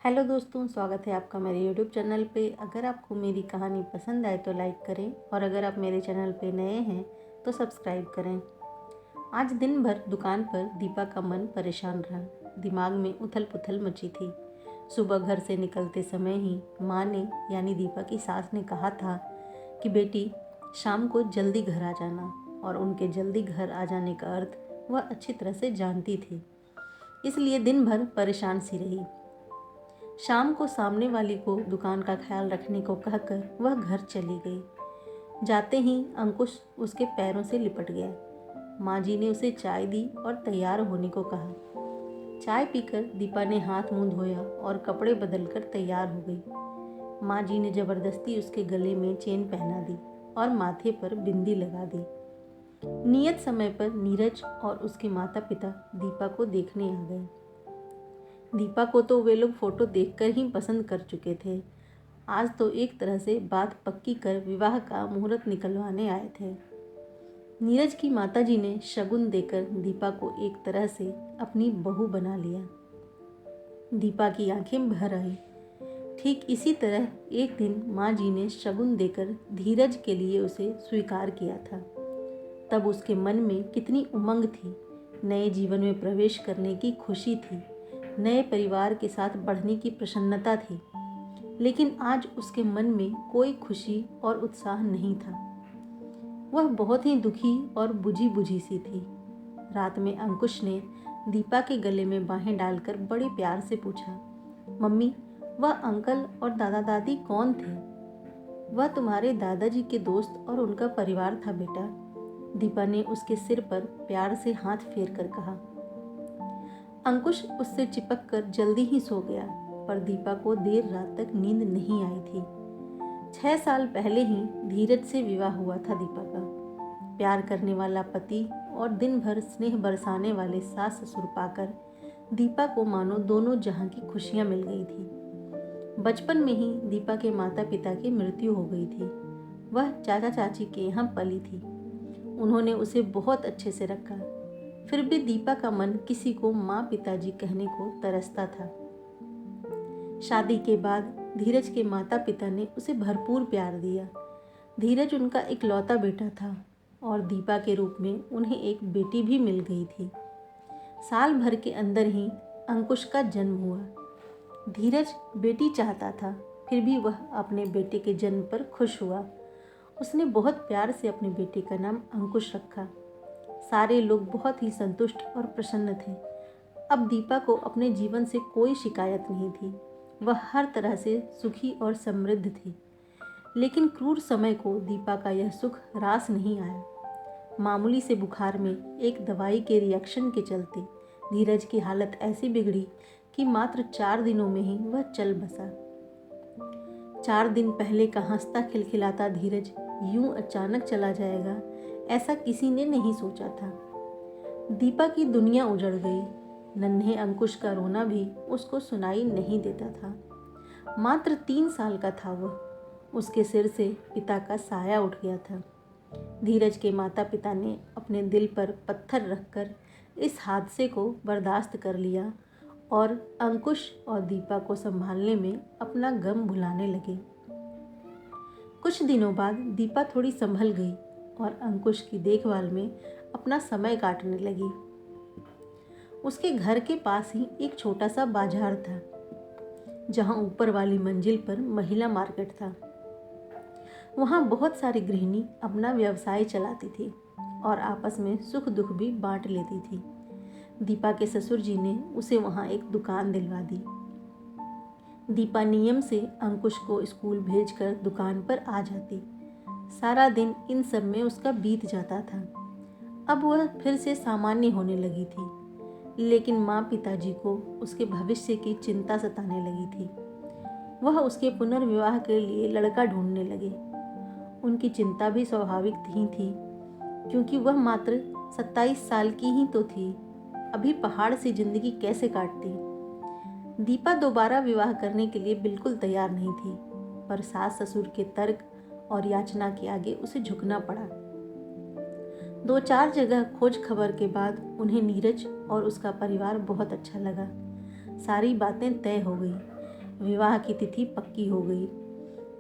Hello दोस्तों, स्वागत है आपका मेरे यूट्यूब चैनल पे। अगर आपको मेरी कहानी पसंद आए तो लाइक करें और अगर आप मेरे चैनल पे नए हैं तो सब्सक्राइब करें। आज दिन भर दुकान पर दीपा का मन परेशान रहा। दिमाग में उथल पुथल मची थी। सुबह घर से निकलते समय ही माँ ने यानी दीपा की सास ने कहा था कि बेटी, शाम को जल्दी घर आ जाना। और उनके जल्दी घर आ जाने का अर्थ वह अच्छी तरह से जानती थी, इसलिए दिन भर परेशान सी रही। शाम को सामने वाली को दुकान का ख्याल रखने को कहकर वह घर चली गई। जाते ही अंकुश उसके पैरों से लिपट गया। माँ जी ने उसे चाय दी और तैयार होने को कहा। चाय पीकर दीपा ने हाथ मुंह धोया और कपड़े बदलकर तैयार हो गई। माँ जी ने जबरदस्ती उसके गले में चेन पहना दी और माथे पर बिंदी लगा दी। नियत समय पर नीरज और उसके माता पिता दीपा को देखने आ गए। दीपा को तो वे लोग फोटो देखकर ही पसंद कर चुके थे। आज तो एक तरह से बात पक्की कर विवाह का मुहूर्त निकलवाने आए थे। नीरज की माताजी ने शगुन देकर दीपा को एक तरह से अपनी बहू बना लिया। दीपा की आंखें भर आई। ठीक इसी तरह एक दिन माँ जी ने शगुन देकर धीरज के लिए उसे स्वीकार किया था। तब उसके मन में कितनी उमंग थी। नए जीवन में प्रवेश करने की खुशी थी, नए परिवार के साथ बढ़ने की प्रसन्नता थी। लेकिन आज उसके मन में कोई खुशी और उत्साह नहीं था। वह बहुत ही दुखी और बुझी बुझी सी थी। रात में अंकुश ने दीपा के गले में बाहें डालकर बड़े प्यार से पूछा, मम्मी, वह अंकल और दादा दादी कौन थे? वह तुम्हारे दादाजी के दोस्त और उनका परिवार था बेटा। दीपा ने उसके सिर पर प्यार से हाथ फेर कर कहा। अंकुश उससे चिपक कर जल्दी ही सो गया, पर दीपा को देर रात तक नींद नहीं आई थी। 6 साल पहले ही धीरज से विवाह हुआ था दीपा का। प्यार करने वाला पति और दिन भर स्नेह बरसाने वाले सास ससुर पाकर दीपा को मानो दोनों जहां की खुशियां मिल गई थी। बचपन में ही दीपा के माता पिता की मृत्यु हो गई थी। वह चाचा चाची के यहाँ पली थी। उन्होंने उसे बहुत अच्छे से रखा। फिर भी दीपा का मन किसी को माँ पिताजी कहने को तरसता था। शादी के बाद धीरज के माता पिता ने उसे भरपूर प्यार दिया। धीरज उनका इकलौता बेटा था और दीपा के रूप में उन्हें एक बेटी भी मिल गई थी। साल भर के अंदर ही अंकुश का जन्म हुआ। धीरज बेटी चाहता था, फिर भी वह अपने बेटे के जन्म पर खुश हुआ। उसने बहुत प्यार से अपने बेटे का नाम अंकुश रखा। सारे लोग बहुत ही संतुष्ट और प्रसन्न थे। अब दीपा को अपने जीवन से कोई शिकायत नहीं थी। वह हर तरह से सुखी और समृद्ध थी। लेकिन क्रूर समय को दीपा का यह सुख रास नहीं आया। मामूली से बुखार में एक दवाई के रिएक्शन के चलते धीरज की हालत ऐसी बिगड़ी कि मात्र 4 दिनों में ही वह चल बसा। 4 दिन पहले का हंसता खिलखिलाता धीरज यूं अचानक चला जाएगा, ऐसा किसी ने नहीं सोचा था। दीपा की दुनिया उजड़ गई। नन्हे अंकुश का रोना भी उसको सुनाई नहीं देता था। मात्र 3 साल का था वह। उसके सिर से पिता का साया उठ गया था। धीरज के माता पिता ने अपने दिल पर पत्थर रखकर इस हादसे को बर्दाश्त कर लिया और अंकुश और दीपा को संभालने में अपना गम भुलाने लगे। कुछ दिनों बाद दीपा थोड़ी संभल गई और अंकुश की देखभाल में अपना समय काटने लगी। उसके घर के पास ही एक छोटा सा बाजार था, जहां ऊपर वाली मंजिल पर महिला मार्केट था। वहां बहुत सारी गृहिणी अपना व्यवसाय चलाती थी और आपस में सुख दुख भी बांट लेती थी। दीपा के ससुर जी ने उसे वहां एक दुकान दिलवा दी। दीपा नियम से अंकुश को स्कूल भेजकर दुकान पर आ जाती। सारा दिन इन सब में उसका बीत जाता था। अब वह फिर से सामान्य होने लगी थी, लेकिन माँ पिताजी को उसके भविष्य की चिंता सताने लगी थी। वह उसके पुनर्विवाह के लिए लड़का ढूंढने लगे। उनकी चिंता भी स्वाभाविक ही थी, क्योंकि वह मात्र 27 साल की ही तो थी। अभी पहाड़ से जिंदगी कैसे काटती। दीपा दोबारा विवाह करने के लिए बिल्कुल तैयार नहीं थी, पर सास ससुर के तर्क और याचना के आगे उसे झुकना पड़ा। 2-4 जगह खोज खबर के बाद उन्हें नीरज और उसका परिवार बहुत अच्छा लगा। सारी बातें तय हो गई। विवाह की तिथि पक्की हो गई।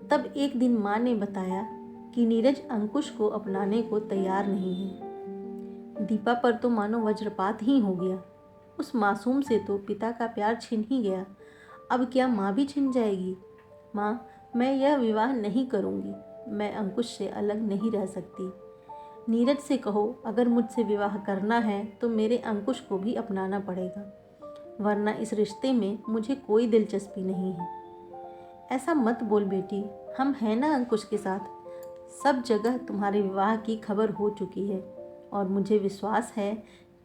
तब एक दिन माँ ने बताया कि नीरज अंकुश को अपनाने को तैयार नहीं है। दीपा पर तो मानो वज्रपात ही हो गया। उस मासूम से तो पिता का प्यार छिन ही गया, अब क्या माँ भी छिन जाएगी? माँ, मैं यह विवाह नहीं करूँगी। मैं अंकुश से अलग नहीं रह सकती। नीरज से कहो, अगर मुझसे विवाह करना है तो मेरे अंकुश को भी अपनाना पड़ेगा, वरना इस रिश्ते में मुझे कोई दिलचस्पी नहीं है। ऐसा मत बोल बेटी, हम हैं ना अंकुश के साथ। सब जगह तुम्हारे विवाह की खबर हो चुकी है और मुझे विश्वास है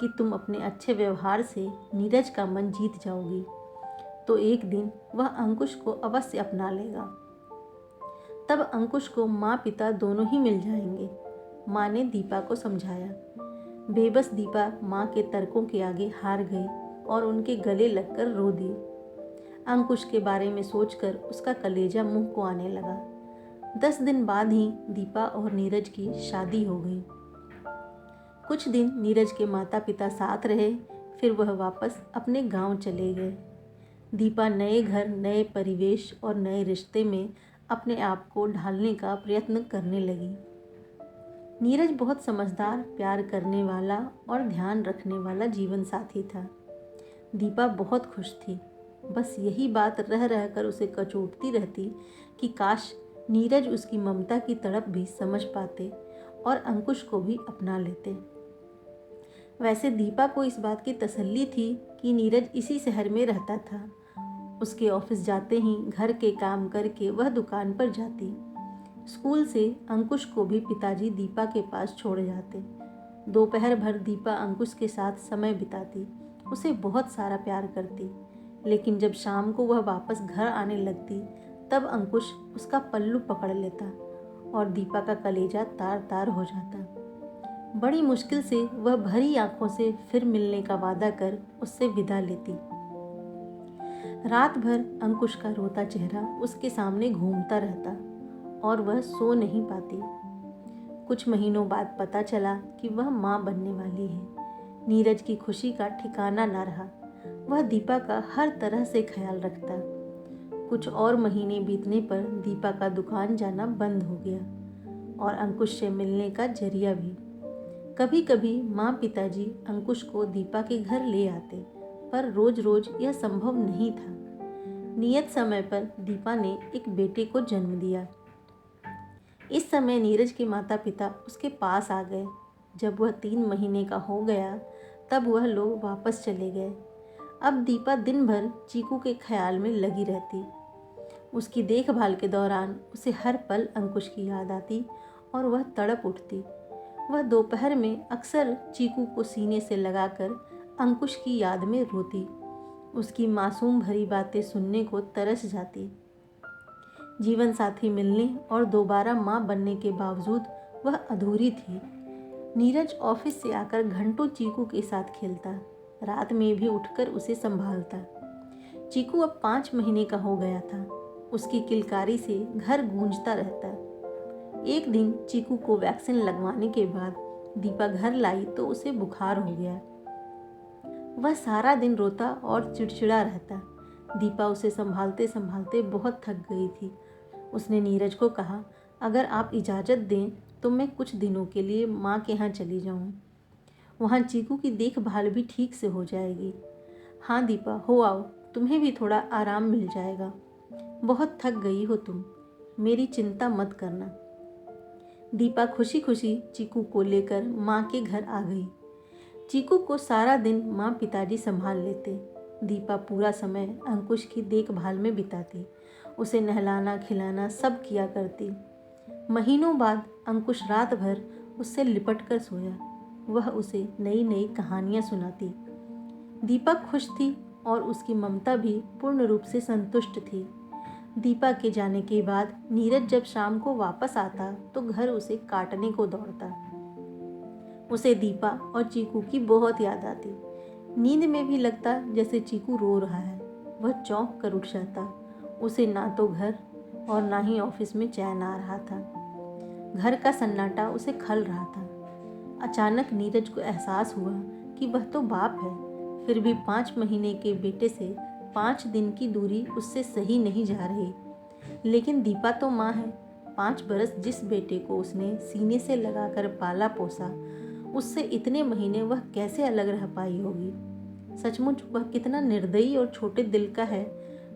कि तुम अपने अच्छे व्यवहार से नीरज का मन जीत जाओगी, तो एक दिन वह अंकुश को अवश्य अपना लेगा। तब अंकुश को माँ पिता दोनों ही मिल जाएंगे, माँ ने दीपा को समझाया। बेबस दीपा माँ के तर्कों के आगे हार गई और उनके गले लगकर रो दी। अंकुश के बारे में सोचकर उसका कलेजा मुंह को आने लगा। 10 दिन बाद ही दीपा और नीरज की शादी हो गई। कुछ दिन नीरज के माता पिता साथ रहे, फिर वह वापस अपने गांव चले गए। दीपा नए घर, नए परिवेश और नए रिश्ते में अपने आप को ढालने का प्रयत्न करने लगी। नीरज बहुत समझदार, प्यार करने वाला और ध्यान रखने वाला जीवन साथी था। दीपा बहुत खुश थी। बस यही बात रह रहकर उसे कचोटती रहती कि काश नीरज उसकी ममता की तड़प भी समझ पाते और अंकुश को भी अपना लेते। वैसे दीपा को इस बात की तसल्ली थी कि नीरज इसी शहर में रहता था। उसके ऑफिस जाते ही घर के काम करके वह दुकान पर जाती। स्कूल से अंकुश को भी पिताजी दीपा के पास छोड़ जाते। दोपहर भर दीपा अंकुश के साथ समय बिताती, उसे बहुत सारा प्यार करती। लेकिन जब शाम को वह वापस घर आने लगती, तब अंकुश उसका पल्लू पकड़ लेता और दीपा का कलेजा तार तार हो जाता। बड़ी मुश्किल से वह भरी आंखों से फिर मिलने का वादा कर उससे विदा लेती। रात भर अंकुश का रोता चेहरा उसके सामने घूमता रहता और वह सो नहीं पाती। कुछ महीनों बाद पता चला कि वह माँ बनने वाली है। नीरज की खुशी का ठिकाना न रहा। वह दीपा का हर तरह से ख्याल रखता। कुछ और महीने बीतने पर दीपा का दुकान जाना बंद हो गया और अंकुश से मिलने का जरिया भी। कभी कभी माँ पिताजी अंकुश को दीपा के घर ले आते, पर रोज रोज यह संभव नहीं था। नियत समय पर दीपा ने एक बेटे को जन्म दिया। इस समय नीरज के माता पिता उसके पास आ गए। जब वह 3 महीने का हो गया, तब वह लोग वापस चले गए। अब दीपा दिन भर चीकू के ख्याल में लगी रहती। उसकी देखभाल के दौरान उसे हर पल अंकुश की याद आती और वह तड़प उठती। वह दोपहर में अक्सर चीकू को सीने से लगाकर अंकुश की याद में रोती। उसकी मासूम भरी बातें सुनने को तरस जाती। जीवन साथी मिलने और दोबारा माँ बनने के बावजूद वह अधूरी थी। नीरज ऑफिस से आकर घंटों चीकू के साथ खेलता, रात में भी उठकर उसे संभालता। चीकू अब 5 महीने का हो गया था। उसकी किलकारी से घर गूंजता रहता। एक दिन चीकू को वैक्सीन लगवाने के बाद दीपा घर लाई तो उसे बुखार हो गया। वह सारा दिन रोता और चिड़चिड़ा रहता। दीपा उसे संभालते संभालते बहुत थक गई थी। उसने नीरज को कहा, अगर आप इजाज़त दें तो मैं कुछ दिनों के लिए माँ के यहाँ चली जाऊँ। वहाँ चीकू की देखभाल भी ठीक से हो जाएगी। हाँ दीपा, हो आओ, तुम्हें भी थोड़ा आराम मिल जाएगा। बहुत थक गई हो तुम, मेरी चिंता मत करना। दीपा खुशी खुशी चीकू को लेकर माँ के घर आ गई। चीकू को सारा दिन माँ पिताजी संभाल लेते। दीपा पूरा समय अंकुश की देखभाल में बिताती। उसे नहलाना खिलाना सब किया करती। महीनों बाद अंकुश रात भर उससे लिपट कर सोया। वह उसे नई नई कहानियाँ सुनाती। दीपा खुश थी और उसकी ममता भी पूर्ण रूप से संतुष्ट थी। दीपा के जाने के बाद नीरज जब शाम को वापस आता तो घर उसे काटने को दौड़ता। उसे दीपा और चीकू की बहुत याद आती। नींद में भी लगता जैसे चीकू रो रहा है। वह चौंक कर उठ जाता। उसे ना तो घर और ना ही ऑफिस में चैन आ रहा था। घर का सन्नाटा उसे खल रहा था। अचानक नीरज को एहसास हुआ कि वह तो बाप है, फिर भी 5 महीने के बेटे से 5 दिन की दूरी उससे सही नहीं जा रही। लेकिन दीपा तो माँ है। 5 बरस जिस बेटे को उसने सीने से लगाकर पाला पोसा, उससे इतने महीने वह कैसे अलग रह पाई होगी। सचमुच वह कितना निर्दयी और छोटे दिल का है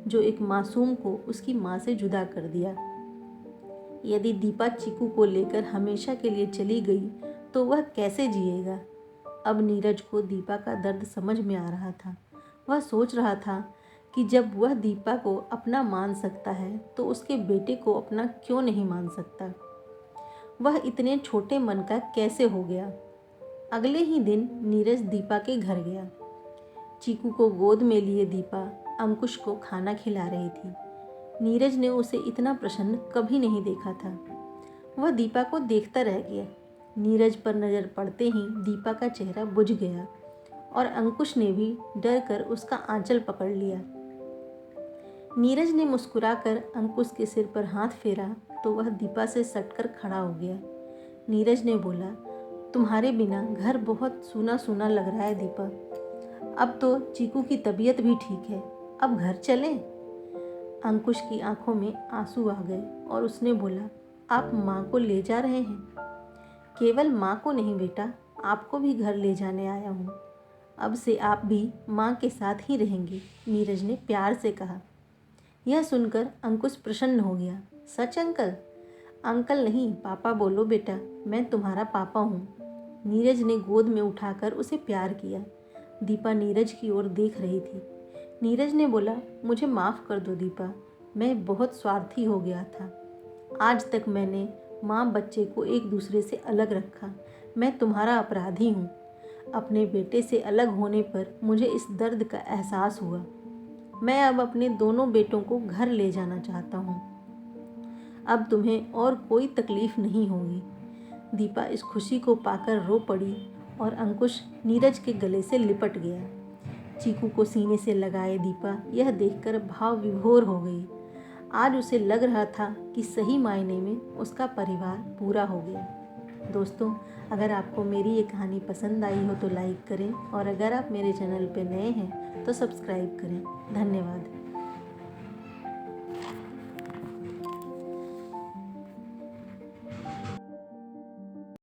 जो एक मासूम को उसकी माँ से जुदा कर दिया। यदि दीपा चीकू को लेकर हमेशा के लिए चली गई तो वह कैसे जिएगा। अब नीरज को दीपा का दर्द समझ में आ रहा था। वह सोच रहा था कि जब वह दीपा को अपना मान सकता है तो उसके बेटे को अपना क्यों नहीं मान सकता। वह इतने छोटे मन का कैसे हो गया। अगले ही दिन नीरज दीपा के घर गया। चीकू को गोद में लिए दीपा अंकुश को खाना खिला रही थी। नीरज ने उसे इतना प्रसन्न कभी नहीं देखा था। वह दीपा को देखता रह गया। नीरज पर नज़र पड़ते ही दीपा का चेहरा बुझ गया और अंकुश ने भी डर कर उसका आंचल पकड़ लिया। नीरज ने मुस्कुराकर अंकुश के सिर पर हाथ फेरा तो वह दीपा से सटकर खड़ा हो गया। नीरज ने बोला, तुम्हारे बिना घर बहुत सूना सूना लग रहा है दीपा। अब तो चीकू की तबीयत भी ठीक है, अब घर चलें? अंकुश की आंखों में आंसू आ गए और उसने बोला, आप माँ को ले जा रहे हैं? केवल माँ को नहीं बेटा, आपको भी घर ले जाने आया हूँ। अब से आप भी माँ के साथ ही रहेंगे, नीरज ने प्यार से कहा। यह सुनकर अंकुश प्रसन्न हो गया। सच अंकल? अंकल नहीं, पापा बोलो बेटा, मैं तुम्हारा पापा हूँ। नीरज ने गोद में उठाकर उसे प्यार किया। दीपा नीरज की ओर देख रही थी। नीरज ने बोला, मुझे माफ़ कर दो दीपा, मैं बहुत स्वार्थी हो गया था। आज तक मैंने माँ बच्चे को एक दूसरे से अलग रखा। मैं तुम्हारा अपराधी हूँ। अपने बेटे से अलग होने पर मुझे इस दर्द का एहसास हुआ। मैं अब अपने दोनों बेटों को घर ले जाना चाहता हूँ। अब तुम्हें और कोई तकलीफ़ नहीं होगी। दीपा इस खुशी को पाकर रो पड़ी और अंकुश नीरज के गले से लिपट गया। चीकू को सीने से लगाए दीपा यह देखकर भाव विभोर हो गई। आज उसे लग रहा था कि सही मायने में उसका परिवार पूरा हो गया। दोस्तों, अगर आपको मेरी ये कहानी पसंद आई हो तो लाइक करें और अगर आप मेरे चैनल पर नए हैं तो सब्सक्राइब करें। धन्यवाद।